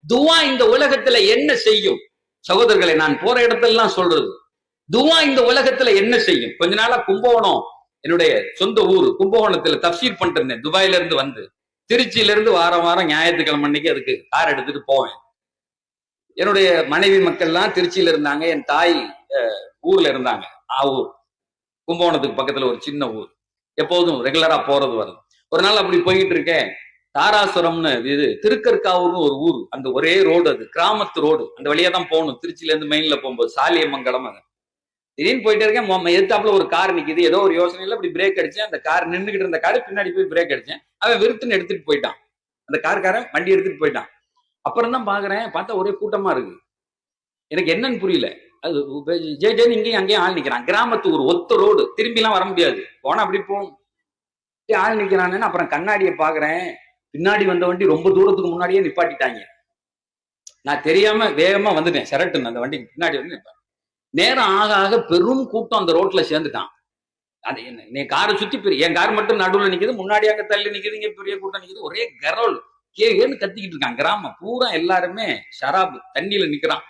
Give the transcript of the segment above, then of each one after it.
துவா இந்த உலகத்துல என்ன செய்யும்? சகோதரர்களை, நான் போற இடத்தெல்லாம் சொல்றது, துவா இந்த உலகத்துல என்ன செய்யும்? கொஞ்ச நாளா கும்பகோணம், என்னுடைய சொந்த ஊர் கும்பகோணத்துல தப்சீர் பண்ணிட்டு இருந்தேன். துபாயில இருந்து வந்து திருச்சியில இருந்து வாரம் வாரம் ஞாயிற்றுக்கிழமை அன்னைக்கு அதுக்கு கார் எடுத்துட்டு போவேன். என்னுடைய மனைவி மக்கள்லாம் திருச்சியில இருந்தாங்க, என் தாய் ஊர்ல இருந்தாங்க. ஆவூர், கும்பகோணத்துக்கு பக்கத்துல ஒரு சின்ன ஊர். எப்போதும் ரெகுலரா போறது வருது. ஒரு நாள் அப்படி போயிட்டு இருக்கேன். தாராசுரம்னு, இது திருக்கற்காவூர்னு ஒரு ஊர். அந்த ஒரே ரோடு, அது கிராமத்து ரோடு. அந்த வழியா தான் போகணும் திருச்சியில இருந்து மெயின்ல போகும்போது, சாலியமங்கலம். அது திடீர்னு போயிட்டே இருக்கேன். எதிர்த்தாப்புல ஒரு கார் நிக்குது. ஏதோ ஒரு யோசனையில அப்படி பிரேக் அடிச்சேன். அந்த கார் நின்றுகிட்டு இருந்த காரு பின்னாடி போய் பிரேக் அடிச்சேன். அவன் விருத்துன்னு எடுத்துட்டு போயிட்டான். அந்த கார்காரன் வண்டி எடுத்துட்டு போயிட்டான். அப்புறம் தான் பாக்குறேன், பார்த்தா ஒரே கூட்டமா இருக்கு. எனக்கு என்னன்னு புரியல. அது ஜேஜேன்னு இங்கேயும் அங்கேயும் ஆள் நிக்கிறான். கிராமத்து ஒரு ஒத்த ரோடு, திரும்பி எல்லாம் வர முடியாது. போனா அப்படி போகும். ஆள் நிக்கிறான்னு அப்புறம் கண்ணாடியை பாக்குறேன். பின்னாடி வந்த வண்டி ரொம்ப தூரத்துக்கு முன்னாடியே நிப்பாட்டிட்டாங்க. நான் தெரியாம வேகமா வந்துட்டேன். சரட்டுன்னு அந்த வண்டிக்கு பின்னாடி வந்து நிப்பேன். நேரம் ஆக ஆக பெரும் கூட்டம் அந்த ரோட்ல சேர்ந்துட்டான். அது என்ன, நீ காரை சுத்தி பெரிய, என் கார் மட்டும் நடுவுல நிக்குது, முன்னாடி அங்க தள்ளி நிக்குது, இங்க பெரிய கூட்டம் நிக்குது. ஒரே கரோல் ஏன்னு கத்திக்கிட்டு இருக்கான். கிராமம் பூரா எல்லாருமே ஷராபு தண்ணியில நிக்கிறான்.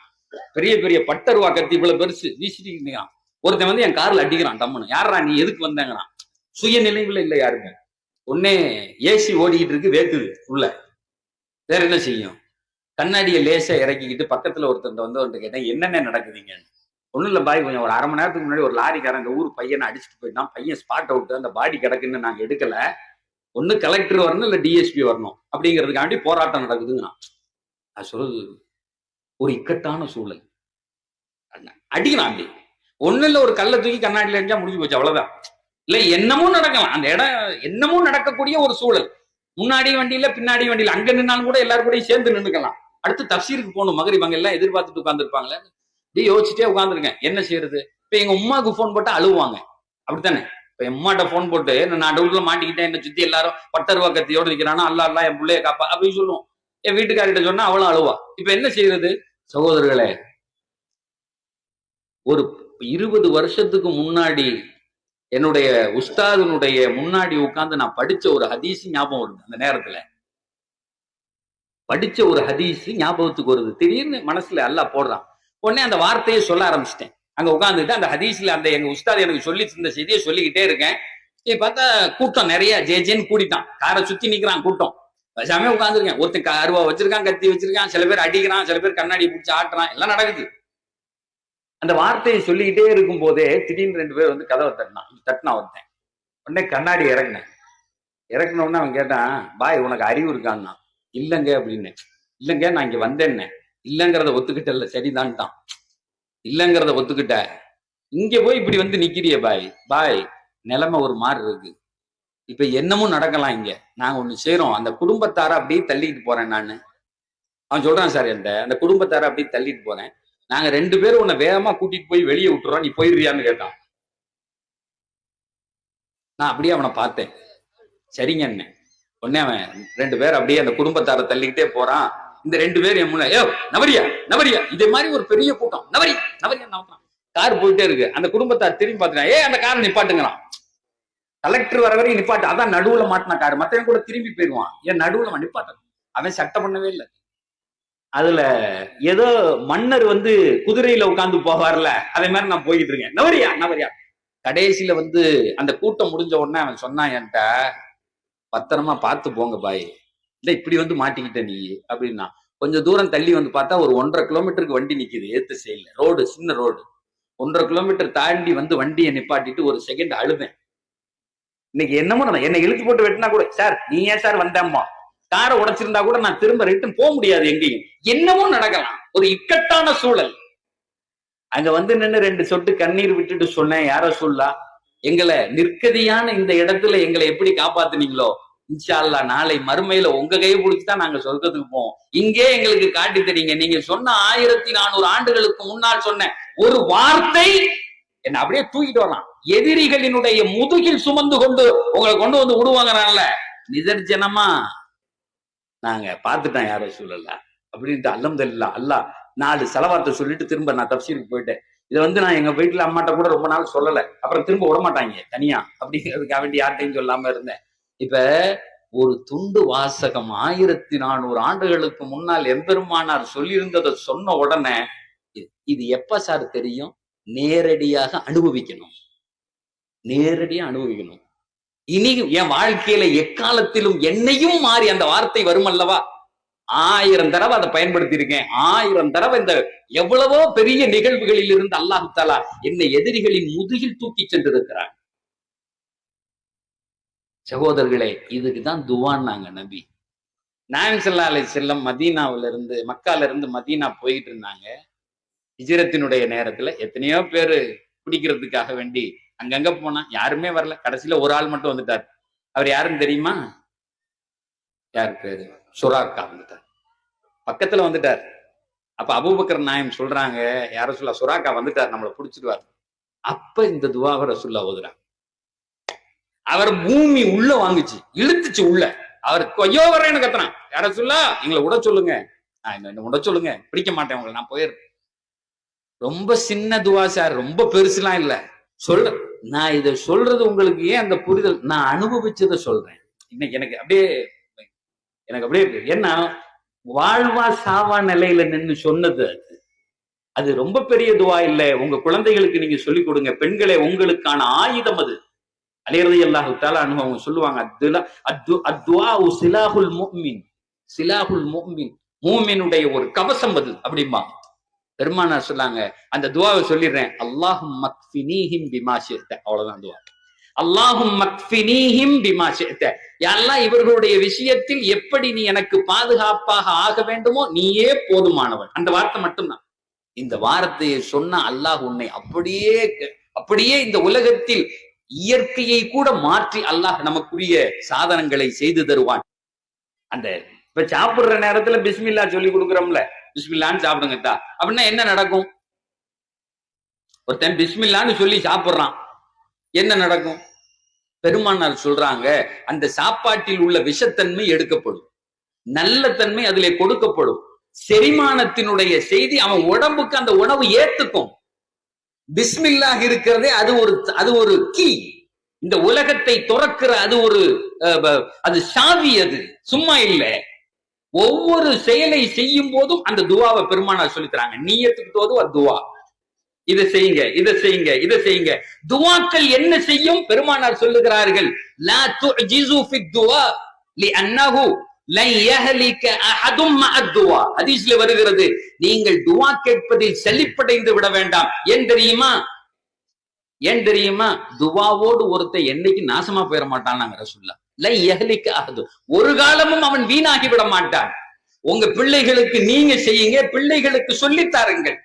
பெரிய பெரிய பட்டருவா கத்தி இவ்வளவு பெருசு வீசிட்டு நிக்கிறான். ஒருத்தன் வந்து என் கார்ல அடிக்கிறான் டம்முன்னு. யாரா நீ, எதுக்கு வந்தாங்கிறான். சுய நினைவுல இல்ல யாருமே. ஒன்னே ஏசி ஓடிக்கிட்டு இருக்கு, வேக்குது உள்ள. வேற என்ன செய்யும்? கண்ணாடியை லேசா இறக்கிக்கிட்டு பக்கத்துல ஒருத்தன் வந்து கேட்டேன், என்னென்ன நடக்குதுங்க? ஒண்ணும் இல்ல பாய், கொஞ்சம் ஒரு அரை மணி நேரத்துக்கு முன்னாடி ஒரு லாரிக்காரன் அந்த ஊர் பையனை அடிச்சுட்டு போயிட்டான். பையன் ஸ்பாட் அவுட், அந்த பாடி கிடக்குன்னு நாங்க எடுக்கல. ஒண்ணு கலெக்டர் வரணும், இல்ல டிஎஸ்பி வரணும் அப்படிங்கிறதுக்காண்டி போராட்டம் நடக்குதுங்கிறான். அது சொல்றது ஒரு இக்கட்டான சூழல். அடிக்கலாம் அப்படி ஒண்ணு இல்ல, ஒரு கல்லை தூக்கி கண்ணாடியில அடிச்சா முடிஞ்சு போச்சு, அவ்வளவுதான். இல்ல என்னமும் நடக்கலாம். அந்த இடம் என்னமும் நடக்கக்கூடிய ஒரு சூழல். முன்னாடி வண்டியில பின்னாடி வண்டியில அங்க நின்னாலும் கூட எல்லாரும் கூட சேர்ந்து நின்றுக்கலாம். அடுத்து தப்சீருக்கு போகணும். மகரிப் அங்க எல்லாம் எதிர்பார்த்துட்டு உட்கார்ந்துருப்பாங்களே. இப்படி யோசிச்சுட்டே உட்காந்துருக்கேன், என்ன செய்யறது? இப்ப எங்க உமாவுக்கு போன் போட்டா அழுவாங்க, அப்படித்தானே? இப்ப என் உமாட்ட போன் போட்டு நான் டவுட்ல மாட்டிக்கிட்டேன், என்ன சுத்தி எல்லாரும் பட்டருவா கத்தியோடு நிக்கிறானா, அல்லா அல்லா என் பிள்ளைய காப்பா அப்படின்னு சொல்லுவோம். என் வீட்டுக்காரிட்ட சொன்னா அவளும் அழுவா. இப்ப என்ன செய்யறது? சகோதரர்களே, ஒரு 20 வருஷத்துக்கு முன்னாடி என்னுடைய உஸ்தாதனுடைய முன்னாடி உட்கார்ந்து நான் படிச்ச ஒரு ஹதீஸ் ஞாபகம் வருது. அந்த நேரத்துல படிச்ச ஒரு ஹதீஸ் ஞாபகத்துக்கு வருது. திடீர்னு மனசுல அல்லாஹ் போடுறான். உடனே அந்த வார்த்தையை சொல்ல ஆரம்பிச்சிட்டேன். அங்க உட்காந்துட்டு அந்த ஹதீஸ்ல அந்த எங்க உஸ்தாத் எனக்கு சொல்லி இந்த செய்தியை சொல்லிக்கிட்டே இருக்கேன். பார்த்தா கூட்டம் நிறைய ஜேஜேன்னு கூடிட்டான். காரை சுத்தி நிக்கிறான் கூட்டம். வசாமே உட்காந்துருக்கேன். ஒருத்தன் அருவா வச்சிருக்கான், கத்தி வச்சிருக்கான், சில பேர் அடிக்கிறான், சில பேர் கண்ணாடி பிடிச்சி ஆட்டுறான், எல்லாம் நடக்குது. அந்த வார்த்தையை சொல்லிக்கிட்டே இருக்கும் போதே திடீர்னு 2 பேர் வந்து கதவை தட்டினா ஒருத்தன். உடனே கண்ணாடி இறக்குன உடனே அவன் கேட்டான், பாய் உனக்கு அறிவு இருக்கான்னா? இல்லங்க அப்படின்னு. இல்லங்க நான் இங்க வந்தேன்னு. இல்லங்கிறத ஒத்துக்கிட்டல, சரிதான்ட்டான். இல்லங்கிறத ஒத்துக்கிட்ட, இங்க போய் இப்படி வந்து நிக்கிறிய பாய். பாய் நிலைமை ஒரு மாதிரி இருக்கு. இப்ப என்னமும் நடக்கலாம் இங்க. நாங்க ஒண்ணு செய்யறோம், அந்த குடும்பத்தார அப்படியே தள்ளிட்டு போறேன் நானு. அவன் சொல்றான், சார் அந்த குடும்பத்தார அப்படியே தள்ளிட்டு போறேன். நாங்க 2 பேரும் உன்னை வேகமா கூட்டிட்டு போய் வெளியே விட்டுறோம், நீ போயிடுறியான்னு கேட்டான். நான் அப்படியே அவனை பார்த்தேன். சரிங்க என்ன. உடனே அவன் 2 பேர் அப்படியே அந்த குடும்பத்தார தள்ளிக்கிட்டே போறான். இந்த 2 பேர் என் முன்ன, நவரியா நவரியா, இதே மாதிரி ஒரு பெரிய கூட்டம். நவரியா நவரியா நவரியா. கார் போயிட்டே இருக்கு. அந்த குடும்பத்தார் திரும்பி பார்த்துட்டான். அந்த காரை நிப்பாட்டுங்களாம். கலெக்டர் வர வரையும் நிப்பாட்டு. அதான் நடுவுல மாட்டின காரு. மத்தவன் கூட திரும்பி போயிடுவான். ஏன் நடுவுல நிப்பாட்ட? அவன் சட்டை பண்ணவே இல்லை. அதுல ஏதோ மன்னர் வந்து குதிரையில உட்கார்ந்து போவார்ல, அதே மாதிரி நான் போயிட்டு இருக்கேன். நவரியா நவரியா. கடைசியில வந்து அந்த கூட்டம் முடிஞ்ச உடனே அவன் சொன்னான் என்கிட்ட, பத்திரமா பார்த்து போங்க பாய், இல்ல இப்படி வந்து மாட்டிக்கிட்ட நீ அப்படின்னா. கொஞ்சம் தூரம் தள்ளி வந்து பார்த்தா ஒரு 1.5 கிலோமீட்டருக்கு வண்டி நிக்குது. ஏத்து சைடுல ரோடு, சின்ன ரோடு. 1.5 கிலோமீட்டர் தாண்டி வந்து வண்டியை நிப்பாட்டிட்டு ஒரு செகண்ட் அழுவேன். இன்னைக்கு என்னமோ என்னை இழுத்து போட்டு வெட்டினா கூட, சார் நீ ஏன் சார் வந்தேம்மா, காரை உடைச்சிருந்தா கூட நான் திரும்ப ரிட்டர்ன் போக முடியாது எங்கேயும். என்னமோ நடக்கலாம். ஒரு இக்கட்டான சூழல். அங்க வந்து நின்று 2 சொட்டு கண்ணீர் விட்டுட்டு சொன்னேன், யார சொல்லா, எங்களை நிற்கதியான இந்த இடத்துல எங்களை எப்படி காப்பாத்துனீங்களோ, இன்ஷா அல்லாஹ் நாளை மறுமையில உங்க கையை பிடிச்சுதான் நாங்க சொர்க்கத்துக்கு போவோம். இங்கே எங்களுக்கு காட்டி தரீங்க. நீங்க சொன்ன 1400 ஆண்டுகளுக்கு முன்னால் சொன்ன ஒரு வார்த்தை என்ன அப்படியே தூக்கிட்டு வரலாம். எதிரிகளினுடைய முதுகில் சுமந்து கொண்டு உங்களை கொண்டு வந்து விடுவாங்கறான்ல, நிதர்ஜனமா நாங்க பார்த்துட்டோம் யார சூழல்ல அப்படின்ட்டு. அல்ஹம்துலில்லாஹ். அல்லாஹ் 4 செலவாத்தை சொல்லிட்டு திரும்ப நான் தப்சீருக்கு போயிட்டேன். இதை வந்து நான் எங்க வீட்டுல அம்மாட்ட கூட ரொம்ப நாள் சொல்லலை. அப்புறம் திரும்ப விட மாட்டாங்க தனியா, அப்படிங்கிறதுக்காக வேண்டி யார்ட்டையும் சொல்லாம இருந்தேன். இப்ப ஒரு துண்டு வாசகம் 1400 ஆண்டுகளுக்கு முன்னால் எம்பெருமானார் சொல்லியிருந்ததை சொன்ன உடனே இது எப்ப சார் தெரியும்? நேரடியாக அனுபவிக்கணும், நேரடியா அனுபவிக்கணும். இனி என் வாழ்க்கையில எக்காலத்திலும் என்னையும் மாறி அந்த வார்த்தை வரும் அல்லவா? 1000 தடவை அதை பயன்படுத்தி இருக்கேன். 1000 தடவை இந்த எவ்வளவோ பெரிய நிகழ்வுகளில் இருந்து அல்லாஹ் தஆலா என்னை எதிரிகளின் முதுகில் தூக்கி சென்றிருக்கிறார். சகோதரர்களே, இதுக்குதான் துவான்னாங்க நபி. நாயகம் ஸல்லல்லாஹு அலைஹி வஸல்லம் மதீனாவில இருந்து, மக்கால இருந்து மதீனா போயிட்டு இருந்தாங்க. ஹிஜ்ரத்தினுடைய நேரத்துல எத்தனையோ பேரு பிடிக்கிறதுக்காக வேண்டி அங்கங்க போனா யாருமே வரல. கடைசியில ஒரு ஆள் மட்டும் வந்துட்டார். அவர் யாருன்னு தெரியுமா? யார் பேரு? சுராக்கா வந்துட்டார். பக்கத்துல வந்துட்டார். அப்ப அபூபக்கர் நாயகம் சொல்றாங்க, யார சொல்ல, சுராக்கா வந்துட்டார், நம்மளை புடிச்சிடுவார். அப்ப இந்த துவாவை ரசூலுல்லாஹ் ஓதுறாங்க. அவர் பூமி உள்ள வாங்குச்சு, இழுத்துச்சு உள்ள. அவர் கொய்யோ வரேன்னு கத்துறான். யார சொல்ல, எங்களை விட சொல்லுங்க, விட சொல்லுங்க, பிடிக்க மாட்டேன் உங்களை, நான் போயிடுறேன். ரொம்ப சின்ன துவா சார், ரொம்ப பெருசுலாம் இல்ல. சொல்ற, நான் இதை சொல்றது உங்களுக்கு ஏன் அந்த புரிதல், நான் அனுபவிச்சதை சொல்றேன். இன்னைக்கு எனக்கு அப்படியே என்ன வாழ்வா சாவா நிலையில நின்று சொன்னது அது. அது ரொம்ப பெரிய துவா இல்ல. உங்க குழந்தைகளுக்கு நீங்க சொல்லிக் கொடுங்க. பெண்களே, உங்களுக்கான ஆயுதம் அது. அலி ரலியல்லாஹு தஆலா அன்ஹு அவங்க சொல்லுவாங்க, அத்துஆஉ சிலாஹுல் முஃமின், சிலாஹுல் முஃமின், மூமினுடைய ஒரு கவசம் அது அப்படிம்பாங்க. பெருமானார் சொன்னாங்க, அந்த துவாவை சொல்லிடுறேன், அல்லாஹும்ம மக்ஃபினீஹிம் பிமா ஷிஅத. அவ்வளவுதான் துவா. அல்லாஹும்ம மக்ஃபினீஹிம் பிமா ஷிஅத. யா அல்லாஹ், இவர்களுடைய விஷயத்தில் எப்படி நீ எனக்கு பாதுகாப்பாக ஆக வேண்டுமோ நீயே போதுமானவன். அந்த வார்த்தை மட்டும்தான். இந்த வார்த்தையை சொன்ன அல்லாஹ் உன்னை அப்படியே இந்த உலகத்தில் இயற்கையை கூட மாற்றி அல்லாஹ் நமக்குரிய சாதனங்களை செய்து தருவான். அந்த இப்ப சாப்பிடுற நேரத்துல பிஸ்மில்லா சொல்லி கொடுக்குறோம்ல, பிஸ்மில்லான்னு சாப்பிடுங்கட்டா அப்படின்னா என்ன நடக்கும்? ஒருத்தன் பிஸ்மில்லான்னு சொல்லி சாப்பிடுறான், என்ன நடக்கும்? பெருமானார் சொல்றாங்க, அந்த சாப்பாட்டில் உள்ள விஷத்தன்மை எடுக்கப்படும், நல்ல தன்மை அதிலே கொடுக்கப்படும். செரிமானத்தினுடைய செய்தி அவன் உடம்புக்கு அந்த உணவு ஏத்துக்கும். பிஸ்மில்லாஹ் இருக்கிறதே அது ஒரு கீ, இந்த உலகத்தை துறக்கிற அது சாவி. அது சும்மா இல்ல. ஒவ்வொரு செயலை செய்யும் போதும் அந்த துவாவை பெருமானார் சொல்லித்தராங்க. நீயத்துக்கு தோது துவா, இதை செய்யுங்க, இதை செய்யுங்க, இதை செய்யுங்க. துவாக்கள் என்ன செய்யும்? பெருமானார் சொல்லுகிறார்கள், லா துஜிசு ஃபி துவா லிஅன்னஹு லன் யஹலிக அஹதும் மஅ துவா. ஹதீஸ்ல வருகிறது, நீங்கள் துவா கேட்பதில் செழிப்படைந்து விட வேண்டாம். ஏன் தெரியுமா? ஏன் தெரியுமா? துவாவோடு ஒருத்தன் என்னைக்கு நாசமா போயிட மாட்டான் ரசூலுல்லாஹ். லன் யஹலிக அஹது, ஒரு காலமும் அவன் வீணாகி விட மாட்டான். உங்க பிள்ளைகளுக்கு நீங்க செய்யுங்க, பிள்ளைகளுக்கு சொல்லித்தாருங்கள்.